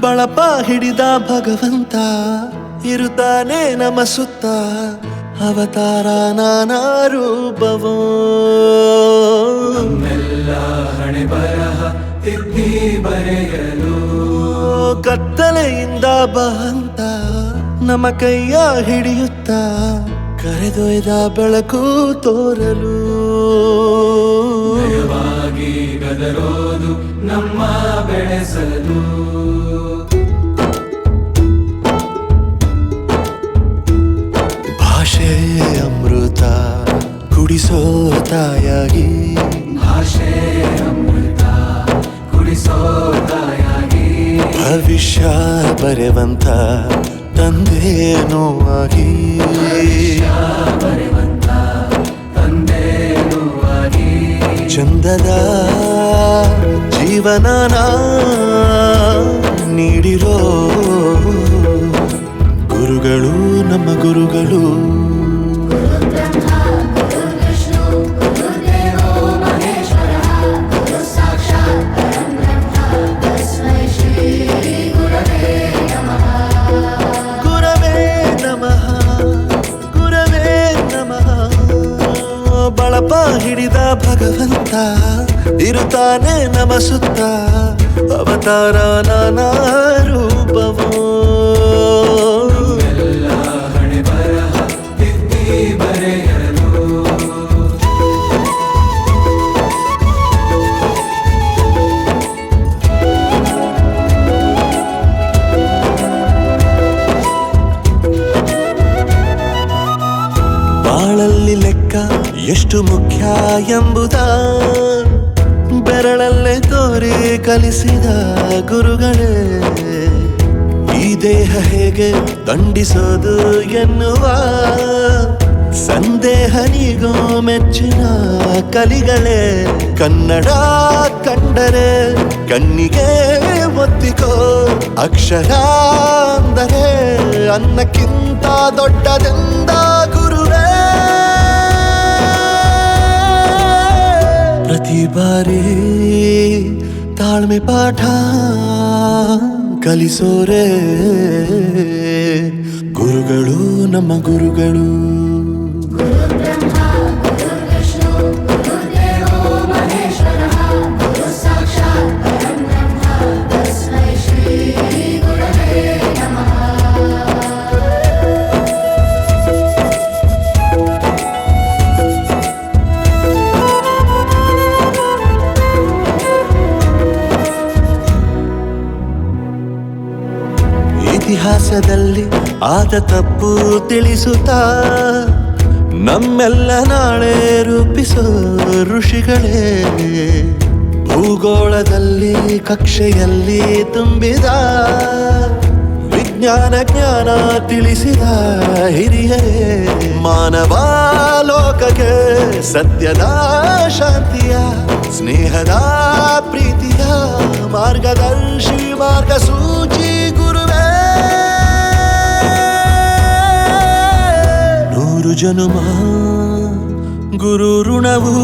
ಬಳಪ ಹಿಡಿದ ಭಗವಂತ ಇರುತ್ತಾನೆ ನಮ ಸುತ್ತ ಅವತಾರ ನಾನಾ ರೂಪವೋ ನಮ್ಮೆಲ್ಲ ಹಣೆ ಬರಹ ತಿದ್ದಿ ಬರೆಯಲು ಕತ್ತಲೆಯಿಂದ ಬಂತ ನಮ್ಮ ಕೈಯ ಹಿಡಿಯುತ್ತ ಕರೆದೊಯ್ದ ಬೆಳಕು ತೋರಲು ಭಯವಾಗಿ ಗದರೋದು ನಮ್ಮ ಬೆಳೆಸಲು ಭಾಷೆ ಅಮೃತ ಕುಡಿಸೋ ತಾಯಾಗಿ ಭಾಷೆ ಅಮೃತ ಕುಡಿಸೋ ತಾಯಾಗಿ ಭವಿಷ್ಯ ಬರೆವಂತ ತಂದೇನೋ ಆಗಿ ಬರೆವಂತ ತಂದೇನೂ ಆಗಿ ಚಂದದ ಜೀವನನ ನೀಡಿರೋ ಗುರುಗಳು ನಮ್ಮ ಗುರುಗಳು ಬಳಪ ಹಿಡಿದ ಭಗವಂತ ಇರುತ್ತಾನೆ ನಮ ಸುತ್ತ ಅವತಾರ ನಾನಾ ರೂಪವೋ ಎಲ್ಲ ಹಣೆ ಬರಹ ತಿದ್ದಿ ಬರೆಯಲು ಬಾಳಲ್ಲಿ ಲೆಕ್ಕ ಎಷ್ಟು ಮುಖ್ಯ ಎಂಬುದ ಬೆರಳಲ್ಲೇ ತೋರಿ ಕಲಿಸಿದ ಗುರುಗಳೇ ಈ ದೇಹ ಹೇಗೆ ದಂಡಿಸೋದು ಎನ್ನುವ ಸಂದೇಹ ನೀಗೋ ಮೆಚ್ಚಿನ ಕಲಿಗಳೇ ಕನ್ನಡ ಕಂಡರೆ ಕಣ್ಣಿಗೆ ಒತ್ತಿಕೋ ಅಕ್ಷರ ಅಂದರೆ ಅನ್ನಕ್ಕಿಂತ ದೊಡ್ಡದೆಂದ ಗುರುವೇ ಪ್ರತಿ ಬಾರಿ ತಾಳ್ಮೆ ಪಾಠ ಕಲಿಸೋರೆ ಗುರುಗಳು ನಮ್ಮ ಗುರುಗಳು ಇತಿಹಾಸದಲ್ಲಿ ಆದ ತಪ್ಪು ತಿಳಿಸುತ್ತಾ ನಮ್ಮೆಲ್ಲ ನಾಳೆ ರೂಪಿಸೋ ಋಷಿಗಳೇ ಭೂಗೋಳದಲ್ಲಿ ಕಕ್ಷೆಯಲ್ಲಿ ತುಂಬಿದ ವಿಜ್ಞಾನ ಜ್ಞಾನ ತಿಳಿಸಿದ ಹಿರಿಯರೇ ಮಾನವ ಲೋಕಕ್ಕೆ ಸತ್ಯದ ಶಾಂತಿಯ ಸ್ನೇಹದ ಪ್ರೀತಿಯ ಮಾರ್ಗದರ್ಶಿ ಮಾರ್ಗಸೂಚಿ ಗುರುವೇ ನೂರು ಜನುಮ ಗುರು ಋಣವು